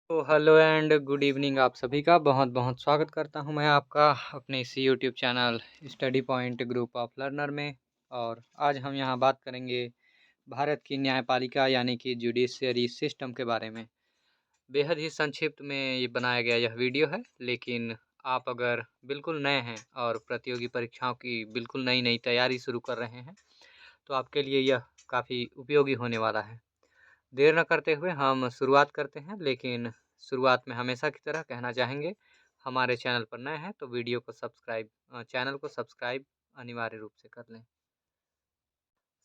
तो hello and good evening आप सभी का बहुत-बहुत स्वागत करता हूं मैं आपका अपने इसी YouTube channel study point group of learner में। और आज हम यहां बात करेंगे भारत की न्यायपालिका यानी कि जुडिशियरी सिस्टम के बारे में। बेहद ही संक्षिप्त में ये बनाया गया यह वीडियो है, लेकिन आप अगर बिल्कुल नए हैं और प्रतियोगी परीक्षाओं की बिल्कुल नई-नई तैयारी शुरू कर रहे हैं, तो आपके लिए यह काफ़ी उपयोगी होने वाला है। देर न करते हुए हम शुरुआत करते हैं, लेकिन शुरुआत में हमेशा की तरह कहना चाहेंगे, हमारे चैनल पर नए हैं तो चैनल को सब्सक्राइब अनिवार्य रूप से कर लें।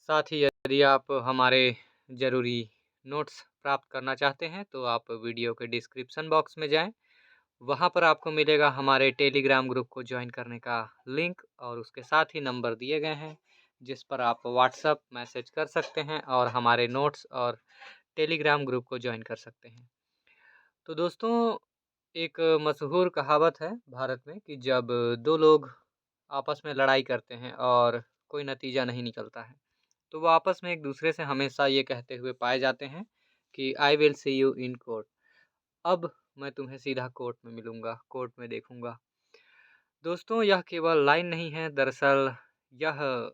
साथ ही यदि आप हमारे ज़रूरी नोट्स प्राप्त करना चाहते हैं तो आप वीडियो के डिस्क्रिप्शन बॉक्स में जाएं। वहां पर आपको मिलेगा हमारे टेलीग्राम ग्रुप को ज्वाइन करने का लिंक, और उसके साथ ही नंबर दिए गए हैं जिस पर आप व्हाट्सएप मैसेज कर सकते हैं और हमारे नोट्स और टेलीग्राम ग्रुप को ज्वाइन कर सकते हैं। तो दोस्तों, एक मशहूर कहावत है भारत में कि जब दो लोग आपस में लड़ाई करते हैं और कोई नतीजा नहीं निकलता है, तो वो आपस में एक दूसरे से हमेशा ये कहते हुए पाए जाते हैं कि I will see you in court. अब मैं तुम्हें सीधा कोर्ट में मिलूंगा, कोर्ट में देखूंगा। दोस्तों, यह केवल लाइन नहीं है, दरअसल यह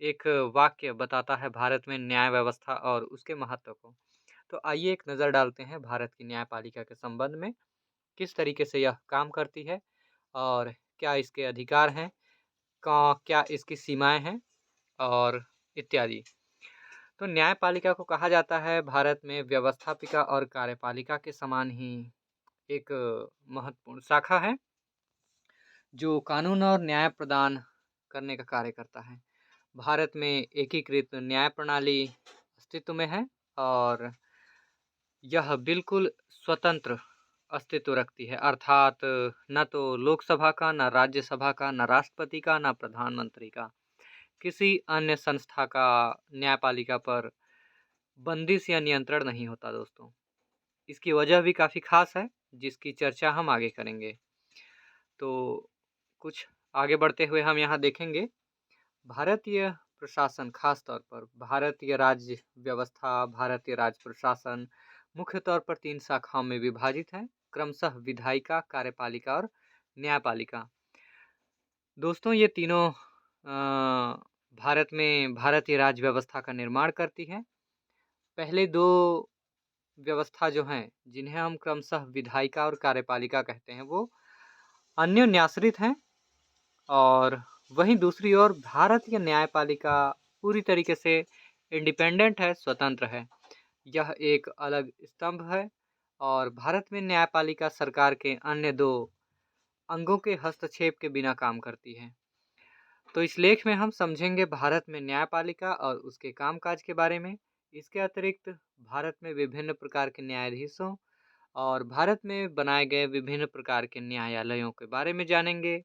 एक वाक्य बताता है भारत में न्याय व्यवस्था और उसके महत्व को। तो आइए एक नज़र डालते हैं भारत की न्यायपालिका के संबंध में, किस तरीके से यह काम करती है और क्या इसके अधिकार हैं, क्या इसकी सीमाएं हैं और इत्यादि। तो न्यायपालिका को कहा जाता है भारत में व्यवस्थापिका और कार्यपालिका के समान ही एक महत्वपूर्ण शाखा है जो कानून और न्याय प्रदान करने का कार्य करता है। भारत में एकीकृत न्याय प्रणाली अस्तित्व में है और यह बिल्कुल स्वतंत्र अस्तित्व रखती है, अर्थात न तो लोकसभा का, न राज्यसभा का, न राष्ट्रपति का, न प्रधानमंत्री का, किसी अन्य संस्था का न्यायपालिका पर बंदिश या नियंत्रण नहीं होता दोस्तों। इसकी वजह भी काफ़ी खास है जिसकी चर्चा हम आगे करेंगे। तो कुछ आगे बढ़ते हुए हम यहाँ देखेंगे भारतीय प्रशासन, खास तौर पर भारतीय राज्य व्यवस्था, भारतीय राज्य प्रशासन मुख्य तौर पर 3 शाखाओं में विभाजित है, क्रमशः विधायिका, कार्यपालिका और न्यायपालिका। दोस्तों, ये तीनों भारत में भारतीय राज्य व्यवस्था का निर्माण करती है। पहले 2 व्यवस्था जो हैं, जिन्हें हम क्रमशः विधायिका और कार्यपालिका कहते हैं, वो अन्योन्याश्रित हैं, और वहीं दूसरी ओर भारतीय न्यायपालिका पूरी तरीके से इंडिपेंडेंट है, स्वतंत्र है। यह एक अलग स्तंभ है और भारत में न्यायपालिका सरकार के अन्य 2 अंगों के हस्तक्षेप के बिना काम करती है। तो इस लेख में हम समझेंगे भारत में न्यायपालिका और उसके कामकाज के बारे में। इसके अतिरिक्त भारत में विभिन्न प्रकार के न्यायाधीशों और भारत में बनाए गए विभिन्न प्रकार के न्यायालयों के बारे में जानेंगे।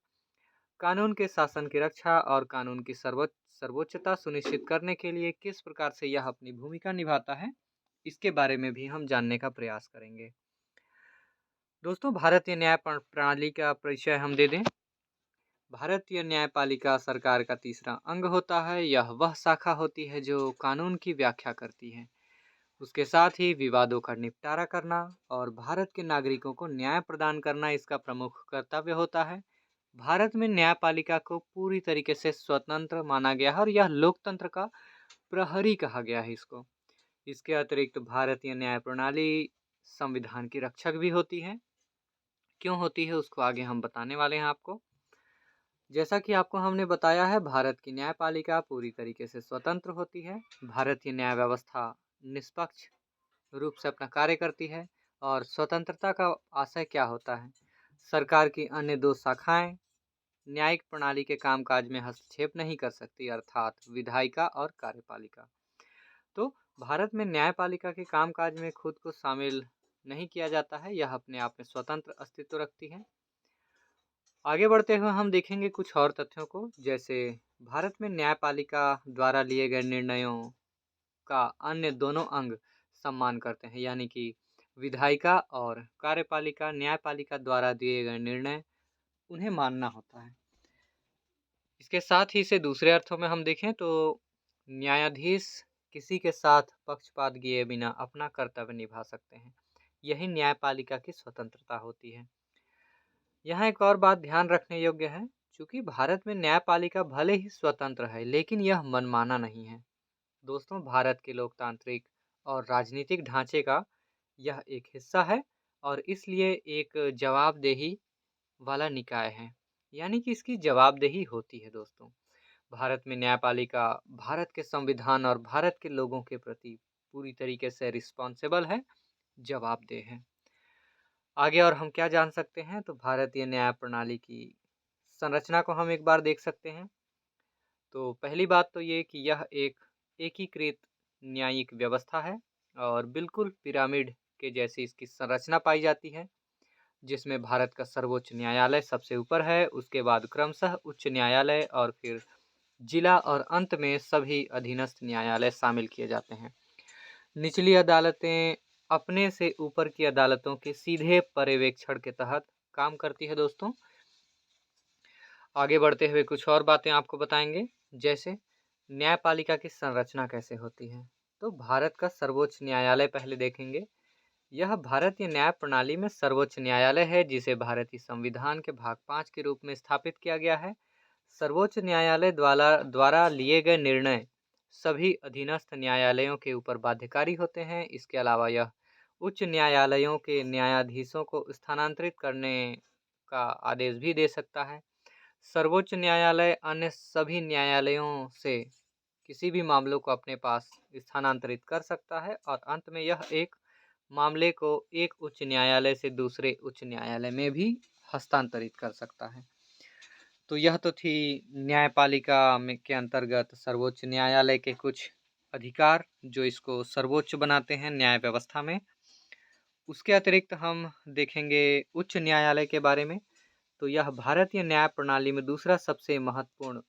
कानून के शासन की रक्षा और कानून की सर्वोच्चता सुनिश्चित करने के लिए किस प्रकार से यह अपनी भूमिका निभाता है, इसके बारे में भी हम जानने का प्रयास करेंगे। दोस्तों, भारतीय न्याय प्रणाली का परिचय हम दे दें। भारतीय न्यायपालिका सरकार का तीसरा अंग होता है। यह वह शाखा होती है जो कानून की व्याख्या करती है, उसके साथ ही विवादों का निपटारा करना और भारत के नागरिकों को न्याय प्रदान करना इसका प्रमुख कर्तव्य होता है। भारत में न्यायपालिका को पूरी तरीके से स्वतंत्र माना गया है और यह लोकतंत्र का प्रहरी कहा गया है इसको। इसके अतिरिक्त भारतीय न्याय प्रणाली संविधान की रक्षक भी होती है। क्यों होती है उसको आगे हम बताने वाले हैं आपको। जैसा कि आपको हमने बताया है, भारत की न्यायपालिका पूरी तरीके से स्वतंत्र होती है। भारतीय न्याय व्यवस्था निष्पक्ष रूप से अपना कार्य करती है। और स्वतंत्रता का आशय क्या होता है? सरकार की अन्य 2 शाखाएं न्यायिक प्रणाली के कामकाज में हस्तक्षेप नहीं कर सकती, अर्थात विधायिका और कार्यपालिका। तो भारत में न्यायपालिका के कामकाज में खुद को शामिल नहीं किया जाता है, यह अपने आप में स्वतंत्र अस्तित्व रखती है। आगे बढ़ते हुए हम देखेंगे कुछ और तथ्यों को, जैसे भारत में न्यायपालिका द्वारा लिए गए निर्णयों का अन्य दोनों अंग सम्मान करते हैं, यानी कि विधायिका और कार्यपालिका न्यायपालिका द्वारा दिए गए निर्णय उन्हें मानना होता है। इसके साथ ही इसे दूसरे अर्थों में हम देखें तो न्यायाधीश किसी के साथ पक्षपात किए बिना अपना कर्तव्य निभा सकते हैं। यही न्यायपालिका की स्वतंत्रता होती है। यहाँ एक और बात ध्यान रखने योग्य है, चूंकि भारत में न्यायपालिका भले ही स्वतंत्र है, लेकिन यह मनमाना नहीं है। दोस्तों, भारत के लोकतांत्रिक और राजनीतिक ढांचे का यह एक हिस्सा है और इसलिए एक जवाबदेही वाला निकाय है, यानी कि इसकी जवाबदेही होती है। दोस्तों, भारत में न्यायपालिका भारत के संविधान और भारत के लोगों के प्रति पूरी तरीके से रिस्पॉन्सिबल है, जवाबदेह है। आगे और हम क्या जान सकते हैं, तो भारतीय न्याय प्रणाली की संरचना को हम एक बार देख सकते हैं। तो पहली बात तो ये कि यह एक एकीकृत न्यायिक व्यवस्था है और बिल्कुल पिरामिड के जैसी इसकी संरचना पाई जाती है, जिसमें भारत का सर्वोच्च न्यायालय सबसे ऊपर है, उसके बाद क्रमशः उच्च न्यायालय और फिर जिला और अंत में सभी अधीनस्थ न्यायालय शामिल किए जाते हैं। निचली अदालतें अपने से ऊपर की अदालतों के सीधे पर्यवेक्षण के तहत काम करती है। दोस्तों, आगे बढ़ते हुए कुछ और बातें आपको बताएंगे, जैसे न्यायपालिका की संरचना कैसे होती है। तो भारत का सर्वोच्च न्यायालय पहले देखेंगे। यह भारतीय न्याय प्रणाली में सर्वोच्च न्यायालय है, जिसे भारतीय संविधान के भाग 5 के रूप में स्थापित किया गया है। सर्वोच्च न्यायालय द्वारा लिए गए निर्णय सभी अधीनस्थ न्यायालयों के ऊपर बाध्यकारी होते हैं। इसके अलावा यह उच्च न्यायालयों के न्यायाधीशों को स्थानांतरित करने का आदेश भी दे सकता है। सर्वोच्च न्यायालय अन्य सभी न्यायालयों से किसी भी मामलों को अपने पास स्थानांतरित कर सकता है और अंत में यह एक मामले को एक उच्च न्यायालय से दूसरे उच्च न्यायालय में भी हस्तांतरित कर सकता है। तो यह तो थी न्यायपालिका में के अंतर्गत सर्वोच्च न्यायालय के कुछ अधिकार जो इसको सर्वोच्च बनाते हैं न्याय व्यवस्था में। उसके अतिरिक्त हम देखेंगे उच्च न्यायालय के बारे में। तो यह भारतीय न्याय प्रणाली में दूसरा सबसे महत्वपूर्ण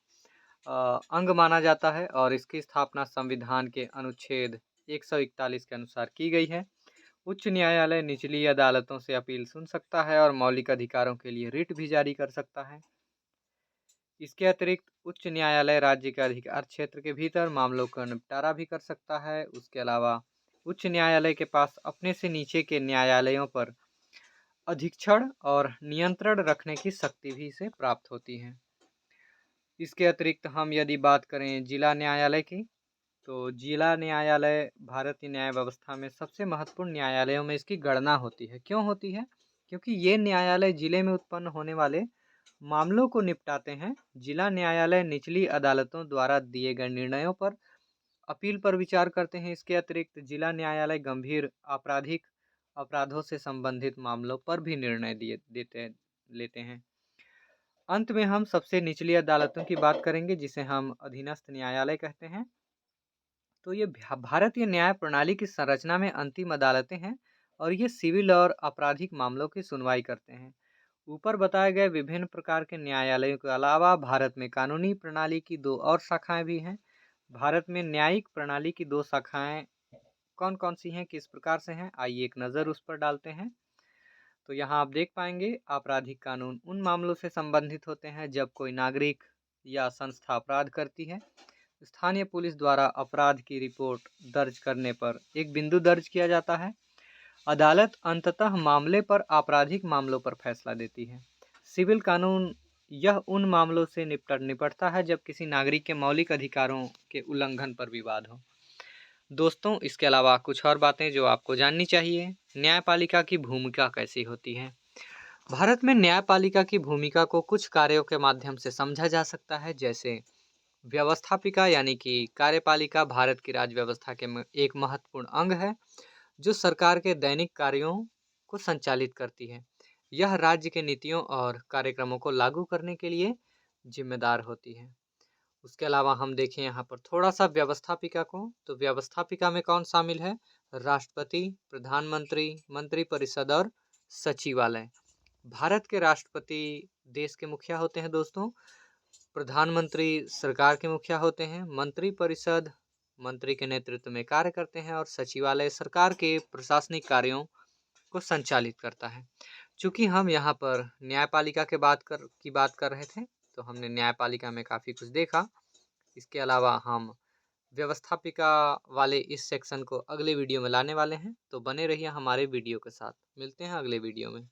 अंग माना जाता है और इसकी स्थापना संविधान के अनुच्छेद 141 के अनुसार की गई है। उच्च न्यायालय निचली अदालतों से अपील सुन सकता है और मौलिक अधिकारों के लिए रिट भी जारी कर सकता है। इसके अतिरिक्त उच्च न्यायालय राज्य के अधिकार क्षेत्र के भीतर मामलों का निपटारा भी कर सकता है। उसके अलावा उच्च न्यायालय के पास अपने से नीचे के न्यायालयों पर अधीक्षण और नियंत्रण रखने की शक्ति भी इसे प्राप्त होती है। इसके अतिरिक्त हम यदि बात करें जिला न्यायालय की, तो जिला न्यायालय भारतीय न्याय व्यवस्था में सबसे महत्वपूर्ण न्यायालयों में इसकी गणना होती है। क्यों होती है? क्योंकि ये न्यायालय जिले में उत्पन्न होने वाले मामलों को निपटाते हैं। जिला न्यायालय निचली अदालतों द्वारा दिए गए निर्णयों पर अपील पर विचार करते हैं। इसके अतिरिक्त जिला न्यायालय गंभीर आपराधिक अपराधों से संबंधित मामलों पर भी निर्णय लेते हैं। अंत में हम सबसे निचली अदालतों की बात करेंगे, जिसे हम अधीनस्थ न्यायालय कहते हैं। तो ये भारतीय न्याय प्रणाली की संरचना में अंतिम अदालतें हैं और ये सिविल और आपराधिक मामलों की सुनवाई करते हैं। ऊपर बताए गए विभिन्न प्रकार के न्यायालयों के अलावा भारत में कानूनी प्रणाली की दो और शाखाएं भी हैं। भारत में न्यायिक प्रणाली की दो शाखाएं कौन कौन सी हैं, किस प्रकार से हैं, आइए एक नज़र उस पर डालते हैं। तो यहाँ आप देख पाएंगे आपराधिक कानून उन मामलों से संबंधित होते हैं जब कोई नागरिक या संस्था अपराध करती है। स्थानीय पुलिस द्वारा अपराध की रिपोर्ट दर्ज करने पर एक बिंदु दर्ज किया जाता है। अदालत अंततः मामले पर आपराधिक मामलों पर फैसला देती है। सिविल कानून यह उन मामलों से निपटता है जब किसी नागरिक के मौलिक अधिकारों के उल्लंघन पर विवाद हो। दोस्तों, इसके अलावा कुछ और बातें जो आपको जाननी चाहिए। न्यायपालिका की भूमिका कैसी होती है? भारत में न्यायपालिका की भूमिका को कुछ कार्यों के माध्यम से समझा जा सकता है, जैसे व्यवस्थापिका यानी कि कार्यपालिका भारत की राज्य व्यवस्था के एक महत्वपूर्ण अंग है जो सरकार के दैनिक कार्यों को संचालित करती है। यह राज्य के नीतियों और कार्यक्रमों को लागू करने के लिए जिम्मेदार होती है। उसके अलावा हम देखें यहाँ पर थोड़ा सा व्यवस्थापिका को, तो व्यवस्थापिका में कौन शामिल है? राष्ट्रपति, प्रधानमंत्री, मंत्रिपरिषद और सचिवालय। भारत के राष्ट्रपति देश के मुखिया होते हैं। दोस्तों, प्रधानमंत्री सरकार के मुखिया होते हैं, मंत्रिपरिषद मंत्री के नेतृत्व में कार्य करते हैं और सचिवालय सरकार के प्रशासनिक कार्यों को संचालित करता है। चूंकि हम यहाँ पर न्यायपालिका के बात कर रहे थे, तो हमने न्यायपालिका में काफ़ी कुछ देखा। इसके अलावा हम व्यवस्थापिका वाले इस सेक्शन को अगले वीडियो में लाने वाले हैं, तो बने रहिए हमारे वीडियो के साथ। मिलते हैं अगले वीडियो में।